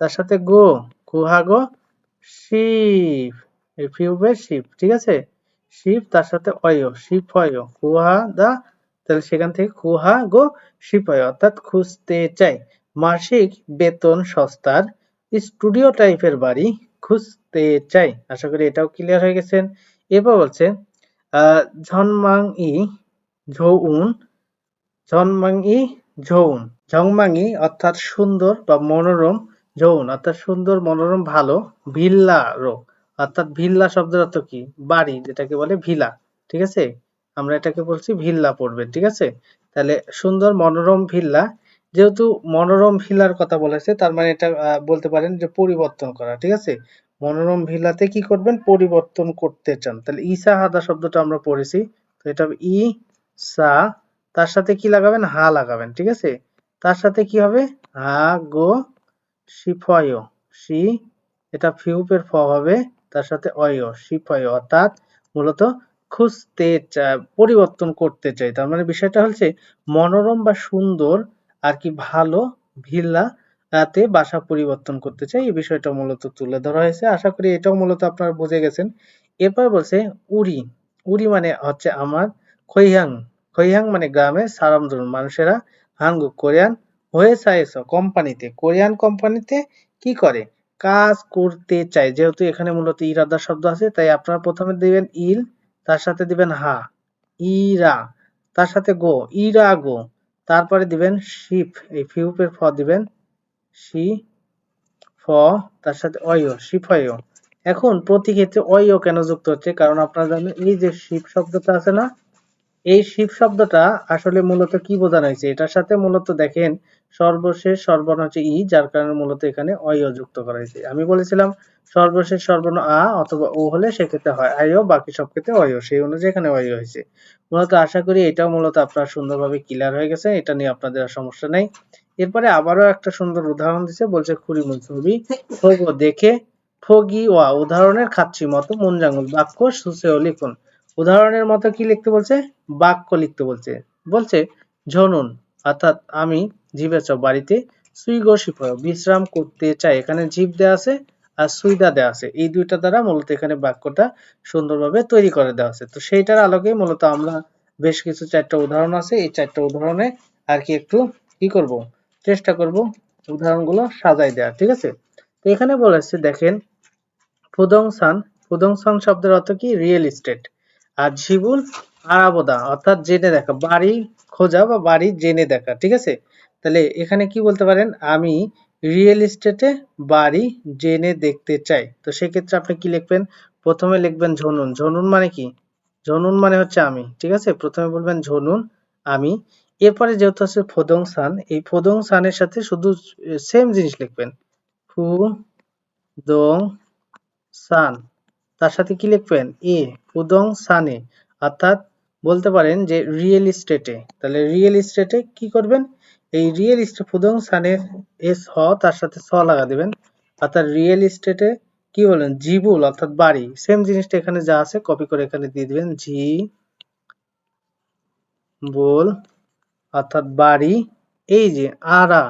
Speaker 1: তার সাথে গো, কুহাগো শিপ, এই ফিউবের শিপ, ঠিক আছে? শিপ তার সাথে অয়, শিপ হয়, কুহা দা, তাহলে সেখান থেকে কুহা গো শিপ হয়, অর্থাৎ খুঁজতে চাই মাসিক বেতন সস্তার স্টুডিও টাইপের বাড়ি খুঁজতে চাই। আশা করি এটাও ক্লিয়ার হয়ে গেছেন। এরপর বলছে ঝনমাং ই ঝৌউন, ঝনমাংই ঝৌন, ঝংমাংই অর্থাৎ সুন্দর বা মনোরম, যৌন অর্থাৎ সুন্দর মনোরম ভালো, ভিল্লা রো অর্থাৎ ভিল্লা শব্দের অর্থ কি? বাড়ি, যেটাকে বলে ভিলা, ঠিক আছে? আমরা এটাকে বলছি ভিল্লা পড়বেন, ঠিক আছে? তাহলে সুন্দর মনোরম ভিল্লা, যেহেতু মনোরম ভিলার কথা বলেছে তার মানে এটা বলতে পারেন যে পরিবর্তন করা, ঠিক আছে? মনোরম ভিলাতে কি করবেন? পরিবর্তন করতে চান। তাহলে ইসা হাদা শব্দটা আমরা পড়েছি, তো এটা হবে ই সা, তার সাথে কি লাগাবেন? হা লাগাবেন, ঠিক আছে? তার সাথে কি হবে? হা গো শিফয়, শি এটা ফিউপের ফ হবে, তার সাথে অয়, শিফয়, অর্থাৎ মূলত খুঁজতে পরিবর্তন করতে চাই। তার মানে বিষয়টা হচ্ছে মনোরম বা সুন্দর আর কি ভালো ভিল্লা তে বাসা পরিবর্তন করতে চাই, এই বিষয়টা মূলত তুলে ধরা হয়েছে। আশা করি এটাও মূলত আপনারা বুঝে গেছেন। এরপর বলছে উরি, উরি মানে হচ্ছে আমার, খৈহাং, খৈহাং মানে গ্রামে, সারামদুন মানুষেরা, হাঙ্গুক কোরিয়ান, হয়ে চাইছ কোম্পানিতে, কোরিয়ান কোম্পানিতে কি করে? কাজ করতে চায়। যেহেতু এখানে মূলত ইরাদা শব্দ আছে তাই আপনারা প্রথমে দিবেন ইল, তার সাথে দিবেন হা, ইরা, তার সাথে গো, ইরা গো, তারপরে দিবেন শিপ, এই ফিউপের ফ দিবেন, শি ফ, তার সাথে অয়, শিফয়। এখন প্রতি ক্ষেত্রে অয় কেন যুক্ত হচ্ছে? কারণ আপনারা জানেন এই যে শিপ শব্দটা আছে না, এই শিব শব্দটা আসলে মূলত কি বোঝানো হয়েছে? এটার সাথে মূলত দেখেন সর্বশেষ সর্বর্ণ হচ্ছে ই, যার কারণে মূলত এখানে অয় যুক্ত করা হয়েছে। আমি বলেছিলাম সর্বশেষ সর্বর্ণ আ অথবা ও হলে সেক্ষেত্রে হয় আয়, বাকি সব ক্ষেত্রে অয়, সেই অনুযায়ী এখানে অয় হয়েছে। মূলত আশা করি এটাও মূলত আপনার সুন্দরভাবে ক্লিয়ার হয়ে গেছে, এটা নিয়ে আপনাদের আর সমস্যা নেই। এরপরে আবারও একটা সুন্দর উদাহরণ দিচ্ছে, বলছে খুরিমুন ছবি ফগো দেখে, ফগি ওয়া উদাহরণের খাচ্ছি মতো, মুনজাঙ্গুল বাক্য সুসেও লিখুন। উদাহরণের মতো কি লিখতে বলছে? বাক্য লিখতে বলছে। বলছে ঝনুন অর্থাৎ আমি জীবের বাড়িতে, সুইগো শিফয় বিশ্রাম করতে চাই, এখানে জীব দেওয়া আছে আর সুইদা দেওয়া আছে, এই দুইটা দ্বারা মূলত এখানে বাক্যটা সুন্দরভাবে তৈরি করে দেওয়া আছে। তো সেইটার আলোকে মূলত আমরা বেশ কিছু 4টা উদাহরণ আছে, এই 4টা উদাহরণে আর কি একটু কি করব, চেষ্টা করব উদাহরণগুলো সাজাই দেওয়ার, ঠিক আছে? তো এখানে বলেছে দেখেন ফুদংসান, ফুদংসান শব্দের অর্থ কি? Real estate. আর ঝিবুল আরাবোদা অর্থাৎ জেনে দেখা, বাড়ি খোঁজা বা বাড়ি জেনে দেখা, ঠিক আছে? তাহলে এখানে কি বলতে পারেন? আমি রিয়েল এস্টেটে বাড়ি জেনে দেখতে চাই। তো সেক্ষেত্রে আপনি কি লিখবেন? প্রথমে লিখবেন ঝনুন, ঝনুন মানে কি? ঝনুন মানে হচ্ছে আমি, ঠিক আছে? প্রথমে বলবেন ঝনুন আমি, এরপরে যেহেতু আছে ফোদংসান, এই ফোদংসানের সাথে শুধু সেম জিনিস লিখবেন, ফু দং সান, তার সাথে কি লিখবেন? এ, ফুদং সানে, অর্থাৎ বলতে পারেন যে রিয়েল এস্টেটে। তাহলে রিয়েল এস্টেটে কি করবেন? এই রিয়েল এস্টেট ফুদং সানে এস হ, তার সাথে স লাগা দিবেন, অর্থাৎ রিয়েল এস্টেটে কি বলেন? জিবুল অর্থাৎ বাড়ি, সেম জিনিসটা এখানে যা আছে কপি করে এখানে দিয়ে দিবেন, জি বুল অর্থাৎ বাড়ি। এই যে আরা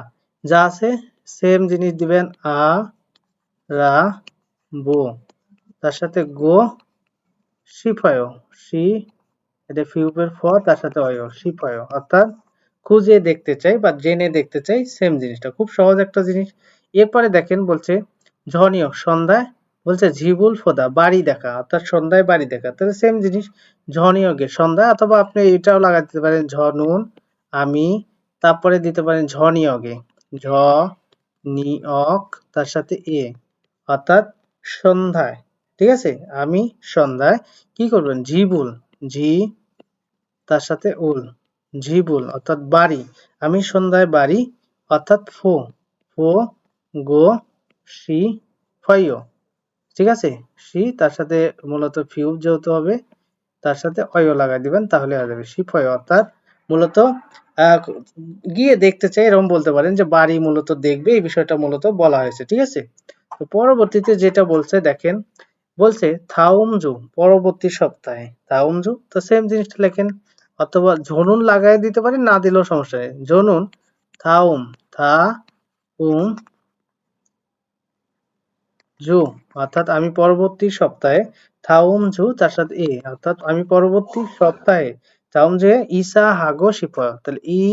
Speaker 1: যা আছে সেম জিনিস দিবেন, আ রা বো, তার সাথে গো শিফয়, শি এটা ফিউপের ফ, তার সাথে অয় শিফয়, অর্থাৎ খুঁজে দেখতে চাই বা জেনে দেখতে চাই, সেম জিনিসটা খুব সহজ একটা জিনিস। এরপরে দেখেন বলছে ঝনীয় সন্ধ্যায়, বলছে ঝিবুল ফোদা বাড়ি দেখা, অর্থাৎ সন্ধ্যায় বাড়ি দেখা, তাহলে সেম জিনিস ঝনীয় গে সন্ধ্যা, অথবা আপনি এটাও লাগাতে দিতে পারেন ঝনুন আমি, তারপরে দিতে পারেন ঝনীয় গে ঝ নিয়ক, তার সাথে এ, অর্থাৎ সন্ধ্যায়, ঠিক আছে, আমি সন্ধ্যায় কি করবেন ঝিবুল, ঝি তার সাথে উল, ঝিবুল অর্থাৎ বাড়ি, আমি সন্ধ্যায় বাড়ি, অর্থাৎ ফো, ফো গো সি ফয়, ঠিক আছে, সি তার সাথে মূলত ফিউব যেহেতু হবে তার সাথে অয় লাগাই দিবেন, তাহলে হয়ে যাবে সিফয়, অর্থাৎ মূলত আহ, গিয়ে দেখতে চাই এরকম বলতে পারেন, যে বাড়ি মূলত দেখবে, এই বিষয়টা মূলত বলা হয়েছে, ঠিক আছে। তো পরবর্তীতে যেটা বলছে দেখেন, বলছে থাউমজু পরবর্তী সপ্তাহে, থাউমজু তো সেম জিনিসটা লেখেন, অথবা ঝনুন লাগাই দিতে পারেন, না দিলেও সমস্যা নেই, ঝনুন থাউম থা উম জু, অর্থাৎ আমি পরবর্তী সপ্তাহে, থাউম জু তার সাথে এ, অর্থাৎ আমি পরবর্তী সপ্তাহে, থাউম জু ইসা হাগো শিপয়, তাহলে ই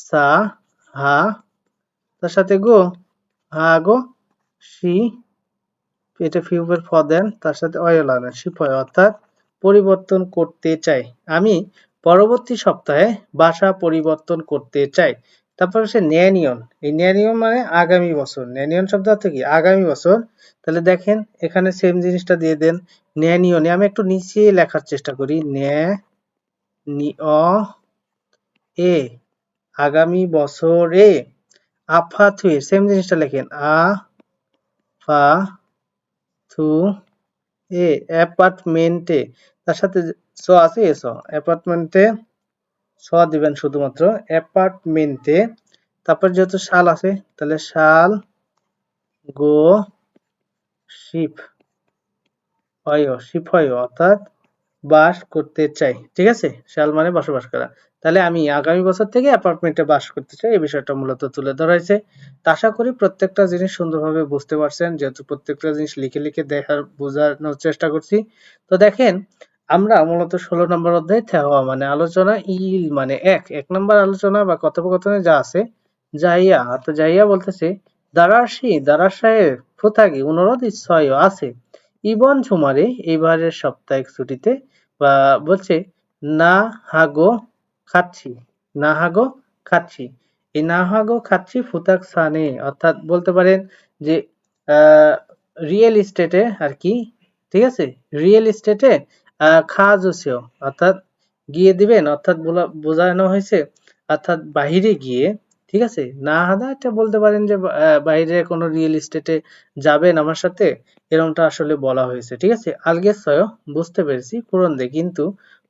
Speaker 1: সা হা তার সাথে গো হাগো শি, এটা ফিউবের ফ দেন, তার সাথে অয় লাগান শিপয়, অর্থাৎ পরিবর্তন করতে চাই, আমি পরবর্তী সপ্তাহে বাসা পরিবর্তন করতে চাই। তারপর হচ্ছে ন্যানিয়ন, এই ন্যানিয়ন মানে আগামী বছর, ন্যানিয়ন শব্দ অর্থ কি আগামী বছর, তাহলে দেখেন এখানে সেম জিনিসটা দিয়ে দেন, ন্যানিয়নে আমি একটু নিচে লেখার চেষ্টা করি, ন্যা নি অ এ আগামী বছরে, আফা থুয়ে সেম জিনিসটা লেখেন, আ ফা থু এ অ্যাপার্টমেন্টে, তার সাথে স আছে এস, অ্যাপার্টমেন্টে স দিবেন শুধুমাত্র, অ্যাপার্টমেন্টে, তারপর যেহেতু শাল আছে তাহলে শাল গো শিপ হয়, শিপ হয়, অর্থাৎ বাস করতে চাই, ঠিক আছে, শাল মানে বসবাস করা, তাহলে আমি আগামী বছর থেকে অ্যাপার্টমেন্টে বাস করতে চাই, এই বিষয়টা মূলত তুলে ধরা হয়েছে। তা আশা করি প্রত্যেকটা জিনিস সুন্দরভাবে বুঝতে পারছেন, যেহেতু প্রত্যেকটা জিনিস লিখে লিখে দেখার বোঝানোর চেষ্টা করছি। তো দেখেন আমরা মূলত 16 নম্বর অধ্যায় থেওয়া মানে আলোচনা, ইল মানে এক নম্বর আলোচনা বা কথোপকথনে যা আছে, যাইয়া তো যাইয়া বলতেছে দারাশি দারাসাহেব ফুথাকি অনুরোধ ইচ্ছয় আছে ইবন ঝুমারে এবারের সাপ্তাহিক ছুটিতে, বা বলছে না হাগো খাচ্ছি, না হাগো খাচ্ছি, এই না হাগো খাচ্ছি ফুতাক সানে, অর্থাৎ বলতে পারেন যে রিয়েল এস্টেটে আর কি, ঠিক আছে, রিয়েল এস্টেটে খাজুসিও, অর্থাৎ গিয়ে দিবেন, অর্থাৎ বোঝানো হয়েছে অর্থাৎ বাহিরে গিয়ে, ঠিক আছে, না হাদা এটা বলতে পারেন যে বাইরে কোনো রিয়েল এস্টেটে যাবেন আমার সাথে, এরকমটা আসলে বলা হয়েছে, ঠিক আছে। আলগেসয় বুঝতে পেরেছি পূরণ দে, কিন্তু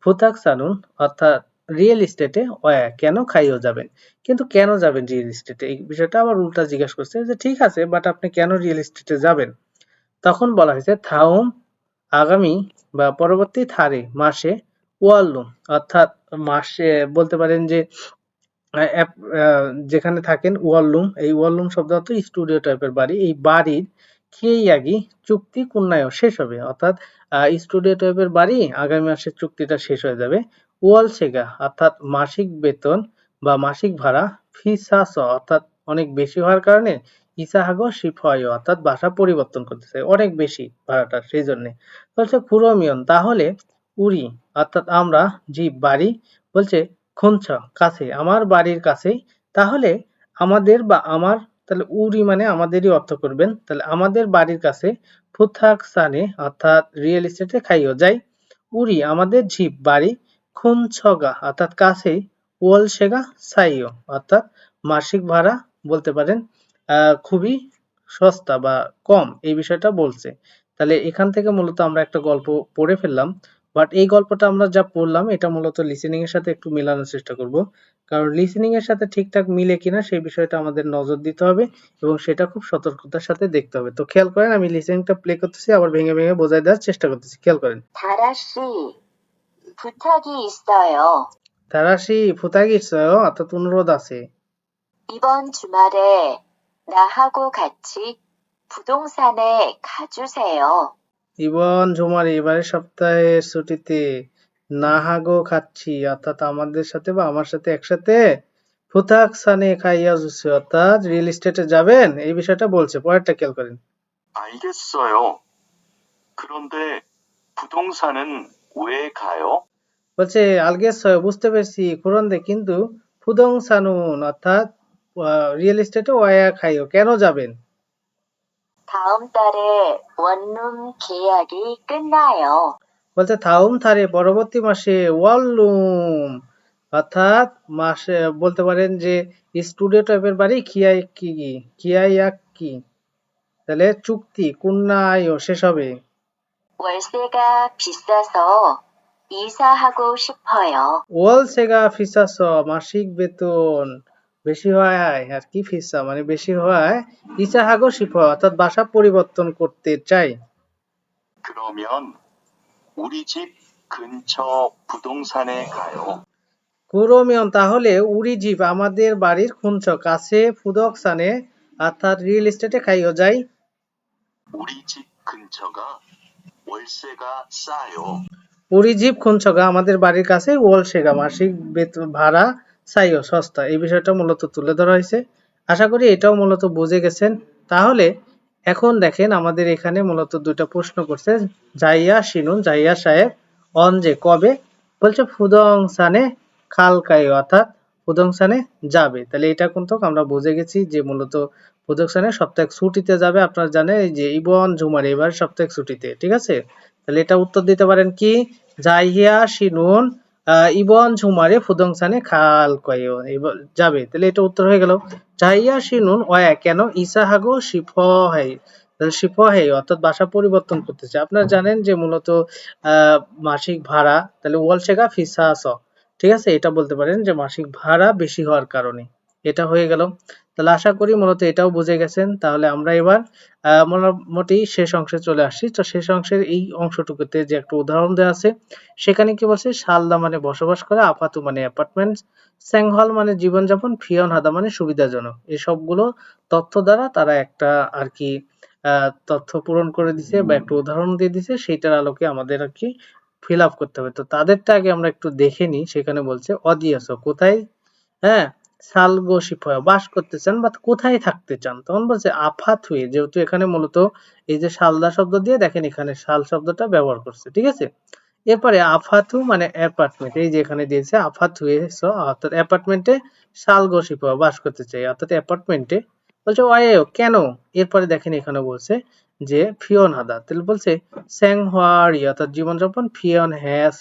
Speaker 1: ফুতাক সানুন অর্থাৎ রিয়েল এস্টেটে ওয়া কেন খাইও যাবেন, কিন্তু কেন যাবেন রিয়েল এস্টেটে, এই বিষয়টা আবার উল্টা জিজ্ঞাসা করছে, যে ঠিক আছে বাট আপনি কেন রিয়েল এস্টেটে যাবেন, তখন বলা হয়েছে থাউম আগামী বা পরবর্তী থারে মাসে ওয়াল্লুম, অর্থাৎ মাসে বলতে পারেন যে যেখানে থাকেন ওয়াললুম, এই ওয়াললুম শব্দ অর্থ স্টুডিও টাইপের বাড়ি, এই বাড়ির খেইয়াগি চুক্তি কুন্নায় শেষ হবে, অর্থাৎ স্টুডিও টাইপের বাড়ি আগামী মাসের চুক্তিটা শেষ হয়ে যাবে, ওয়াল সেগা অর্থাৎ মাসিক বেতন বা মাসিক ভাড়া, ফিসাস অর্থাৎ অনেক বেশি হওয়ার কারণে, ইসাহাগো শিফয় অর্থাৎ বাসা পরিবর্তন করতেছে, অনেক বেশি ভাড়াটা সেই জন্য, বলছে ফুরোমিয়ন তাহলে উড়ি, অর্থাৎ আমরা জীব বাড়ি, বলছে খুঞ্চ কাছে, আমার বাড়ির কাছেই, তাহলে আমাদের বা আমার, তাহলে উরি মানে আমাদেরই অর্থ করবেন, তাহলে আমাদের বাড়ির কাছে ফুথাক সানে অর্থাৎ রিয়েল এস্টেটে খাইও যাই, উরি আমাদের ঝিপ বাড়ি, খুনছগা অর্থাৎ কাছেই, ওয়াল সেগা সাইও অর্থাৎ মাসিক ভাড়া বলতে পারেন খুবই সস্তা বা কম, এই বিষয়টা বলছে। তাহলে এখান থেকে মূলত আমরা একটা গল্প পড়ে ফেললাম, বাট এই গল্পটা আমরা যা পড়লাম এটা মূলত লিসেনিং এর সাথে একটু মেলানোর চেষ্টা করব, কারণ লিসেনিং এর সাথে ঠিকঠাক মিলে কিনা সেই বিষয়টা আমাদের নজর দিতে হবে, এবং সেটা খুব সতর্কতার সাথে দেখতে হবে। তো খেয়াল করেন আমি লিসেনিংটা প্লে করতেছি, আবার ভেঙে ভেঙে বোঝাই দেওয়ার চেষ্টা করতেছি, খেয়াল করেন।
Speaker 2: 다라씨, 부탁이 있어요.
Speaker 1: 다라시 부탁이 있어요. 어떤 অনুরোধ আছে.
Speaker 2: 이번 주말에 나하고 같이 부동산에 가주세요.
Speaker 1: 이번 주말에 이বারের সপ্তাহের ছুটিতে নাহাগো খাচ্ছি অর্থাৎ আমাদের সাথে বা আমার সাথে একসাথে ফুতাকসানে খাইয়া জুসি অর্থাৎ রিয়েল এস্টেটে যাবেন এই বিষয়টা বলছে পরেরটা খেয়াল করেন
Speaker 3: 알겠어요. 그런데 부동산은 왜 가요?
Speaker 1: বলছে আলগেসয় বুঝতে পেরেছি 그런데 কিন্তু 부동산은 অর্থাৎ রিয়েল এস্টেটে ওয়া খাইও কেন যাবেন
Speaker 2: 다음 달에 원룸 계약이 끝나요.
Speaker 1: বলছে 다음 달에 পরবর্তী মাসে ওয়াললুম অর্থাৎ মাসে বলতে পারেন যে স্টুডিও টাইপের বাড়ি কিয়াইয়াক কি তাহলে চুক্তি কুন্নায়ও শেষ হবে
Speaker 2: 월세가 비싸서 이사하고 싶어요.
Speaker 1: ওয়ালসেগা ফিসাস মাসিক বেতন বেশি হয় আর কি ফিসা মানে বেশি হয় ইসাহাগো শিফ অর্থাৎ বাসা পরিবর্তন করতে চাই
Speaker 3: 그러면 우리 집 근처 부동산에 가요.
Speaker 1: কুরোমিয়ন তাহলে উড়ি জিপ আমাদের বাড়ির খুঞ্চ কাছে ফুদকসানে অর্থাৎ রিয়েল এস্টেটে খাইও যাই
Speaker 3: 우리 집 근처가 월세가 싸요.
Speaker 1: উড়ি জিপ খুঞ্চগা আমাদের বাড়ির কাছে ওয়ালসেগা মাসিক বেতন ভাড়া চাইও সস্তা এই বিষয়টা মূলত তুলে ধরা হয়েছে আশা করি এটাও মূলত বুঝে গেছেন তাহলে এখন দেখেন আমাদের এখানে মূলত দুটো প্রশ্ন করছে জাইয়া শিনুন জাইয়া সাহেব অন যে কবে বলছে ফুদংসানে খালকাই অর্থাৎ ফুদংসানে যাবে তাহলে এটা কিন্তু আমরা বুঝে গেছি যে মূলত ফুদংসানে সপ্তাহে ছুটিতে যাবে আপনারা জানেন এই যে ইবন জুমার এবার সপ্তাহে ছুটিতে ঠিক আছে তাহলে এটা উত্তর দিতে পারেন কি জাইয়া শিনুন ইবন ঝুমারে ফুদংসানে খাল কয়ো যাবে তাহলে এটা উত্তর হয়ে গেল জাইয়া শিনুন ওয়া কেন ইসাহাগো শিফহাই তাহলে শিফহাই অর্থাৎ বাসা পরিবর্তন করতেছে আপনারা জানেন যে মূলত মাসিক ভাড়া তাহলে ওয়ালশেগা ফিসাস ঠিক আছে এটা বলতে পারেন যে মাসিক ভাড়া বেশি হওয়ার কারণে এটা হয়ে গেল তাহলে আশা করি মূলত এটাও বুঝে গেছেন তাহলে আমরা এবার মোটামুটি শেষ অংশে চলে আসছি তো শেষ অংশের এই অংশটুকুতে যে একটা উদাহরণ দেওয়া আছে সেখানে কি বলছে শালদা মানে বসবাস করা আপাতু মানে অ্যাপার্টমেন্ট স্যাংহল মানে জীবনযাপন ফিয়ন হাদা মানে সুবিধাজনক এই সবগুলো তথ্য দ্বারা তারা একটা আর কি তথ্য পূরণ করে দিছে বা একটা উদাহরণ দিয়ে দিছে সেইটার আলোকে আমাদের আর কি ফিল আপ করতে হবে তো তাদেরটা আগে আমরা একটু দেখে নিই সেখানে বলছে অদিয়াস কোথায় হ্যাঁ সালগোশিফয় বাস করতে চান বা কোথায় থাকতে চান তখন বলছে আফাত হয়ে যেহেতু এখানে মূলত এই যে সালদা শব্দ দিয়ে দেখেন এখানে সাল শব্দটা ব্যবহার করছে ঠিক আছে এরপরে আফাতু মানে অ্যাপার্টমেন্ট এই যে এখানে দিয়েছে আফাত হয়ে অর্থাৎ অ্যাপার্টমেন্টে সালগোশিফয় বাস করতে চাই অর্থাৎ অ্যাপার্টমেন্টে বলছে ওয়াও কেন এরপরে দেখেন এখানে বলছে যে ফিয়ন হাদা তাহলে বলছে স্যাংহুয়ারি অর্থাৎ জীবনযাপন ফিয়ন হ্যাস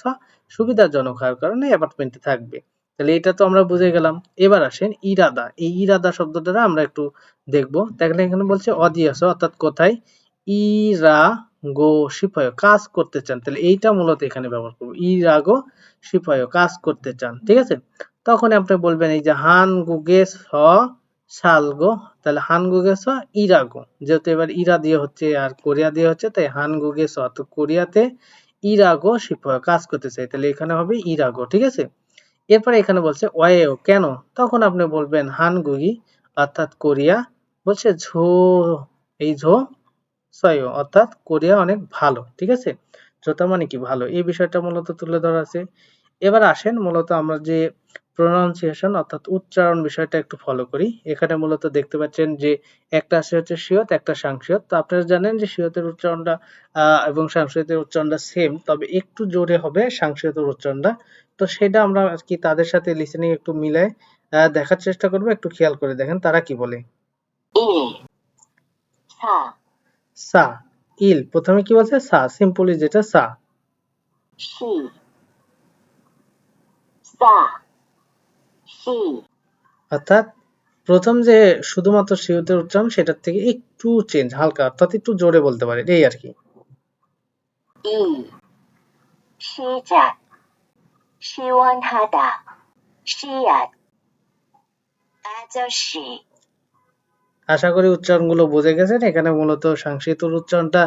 Speaker 1: সুবিধাজনক হওয়ার কারণে অ্যাপার্টমেন্টে থাকবে তাহলে এটা তো আমরা বুঝে গেলাম এবার আসেন ইরাদা এই ইরাদা শব্দটা আমরা একটু দেখবো দেখলে এখানে বলছে অদিয়াস অর্থাৎ কোথায় ইরা গো সিপায় কাজ করতে চান তাহলে এইটা মূলত এখানে ব্যবহার করবো ইরাগো সিপায় কাজ করতে চান ঠিক আছে তখন আপনি বলবেন এই যে হান গুগেস হ সালগো তাহলে হান গুগেস হ ইরাগো যেহেতু এবার ইরা দিয়ে হচ্ছে আর কোরিয়া দিয়ে হচ্ছে তাই হান গুগেস হ তো কোরিয়াতে ইরাগো সিপায় কাজ করতে চাই তাহলে এখানে হবে ইরাগো ঠিক আছে এরপরে এখানে বলছে ওয়েও কেন তখন আপনি বলবেন হানগুগি অর্থাৎ কোরিয়া বলছে ঝো এই ঝো সয়ও অর্থাৎ কোরিয়া অনেক ভালো ঠিক আছে ঝোতা মানে কি ভালো এই বিষয়টা মূলত তুলে ধরা আছে এবার আসেন মূলত আমরা যে প্রোনাউন্সিয়েশন অর্থাৎ উচ্চারণ বিষয়টা একটু ফলো করি এখানে মূলত দেখতে পাচ্ছেন যে একটা আছে হচ্ছে সিয়ত একটা সাংসিয়ত তো আপনারা জানেন যে সিয়তের উচ্চারণটা এবং সাংসিয়তের উচ্চারণটা সেম তবে একটু জোরে হবে সাংসিয়তের উচ্চারণটা তো সেটা আমরা আর কি তাদের সাথে লিসেনিং একটু মিলায় দেখার চেষ্টা করব একটু খেয়াল করে দেখেন তারা কি বলে
Speaker 2: 1, 4,
Speaker 1: সা ইল প্রথমে কি বলছে সা সিম্পলি যেটা সা
Speaker 2: 10, 4, 10,
Speaker 1: অর্থাৎ প্রথম যে শুধুমাত্র সিউতের উচ্চারণ সেটার থেকে একটু চেঞ্জ হালকা অর্থাৎ একটু জোরে বলতে পারে এই আর কি
Speaker 2: 2, 시작, 시원하다, 씨앗, 아저씨,
Speaker 1: আশা করি উচ্চারণগুলো বুঝে গেছেন। এখানে মূলত সাংসিতুর উচ্চারণটা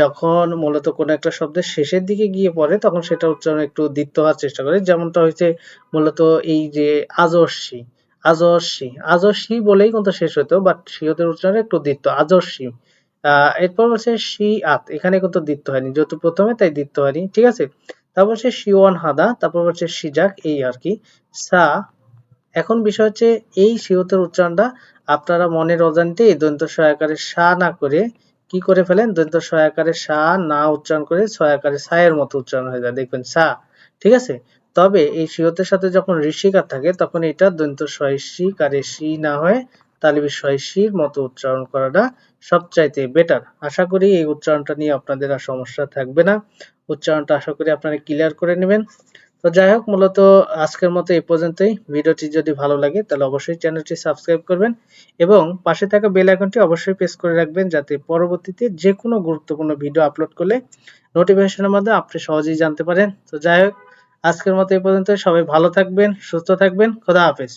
Speaker 1: যখন মূলত কোনো একটা শব্দের শেষের দিকে গিয়ে পড়ে তখন সেটা উচ্চারণ একটু দ্বিত্ব হওয়ার চেষ্টা করে। যেমনটা হয়েছে মূলত এই যে আজস্বী, আজস্বী বলেই কিন্তু শেষ হতো বাট সিয়তের উচ্চারণে একটু দ্বিত্ব আজস্বী। এরপর হচ্ছে শিআত, এখানে কিন্তু দ্বিত্ব হয়নি যেহেতু প্রথমে তাই দ্বিত্ব হয়নি, ঠিক আছে। তারপর হচ্ছে শিওয়ান হাদা, তারপর হচ্ছে সিজাক, এই আর কি। সা, এখন বিষয় হচ্ছে এই সিয়তের উচ্চারণটা আপনারা মনের অজান্তেই দন্ত্য সহায়কারে সা না করে কি করে ফেলেন, দন্ত্য সহায়কারে সা না উচ্চারণ করে সহায়কারে সায়ের মতো উচ্চারণ হয়ে যায়, দেখবেন সা, ঠিক আছে। তবে এই সিয়তের সাথে যখন ঋষিকার থাকে তখন এটা দন্ত্য সহিষ্যিকারে সি না হয় তালিবি সহিষ্যির মতো উচ্চারণ করাটা সবচাইতে বেটার। আশা করি এই উচ্চারণটা নিয়ে আপনাদের আর সমস্যা থাকবে না। উচ্চারণটা আশা করি আপনারা ক্লিয়ার করে নেবেন। তো যাই হোক, মূলত আজকের মতো এই পর্যন্তই। ভিডিওটি যদি ভালো লাগে তাহলে অবশ্যই চ্যানেলটি সাবস্ক্রাইব করবেন এবং পাশে থাকা বেল আইকনটি অবশ্যই প্রেস করে রাখবেন যাতে পরবর্তীতে যে কোনো গুরুত্বপূর্ণ ভিডিও আপলোড করলে নোটিফিকেশনের মাধ্যমে আপনি সহজেই জানতে পারেন। তো যাই হোক, আজকের মতো এই পর্যন্ত। সবাই ভালো থাকবেন, সুস্থ থাকবেন। খোদা হাফেজ।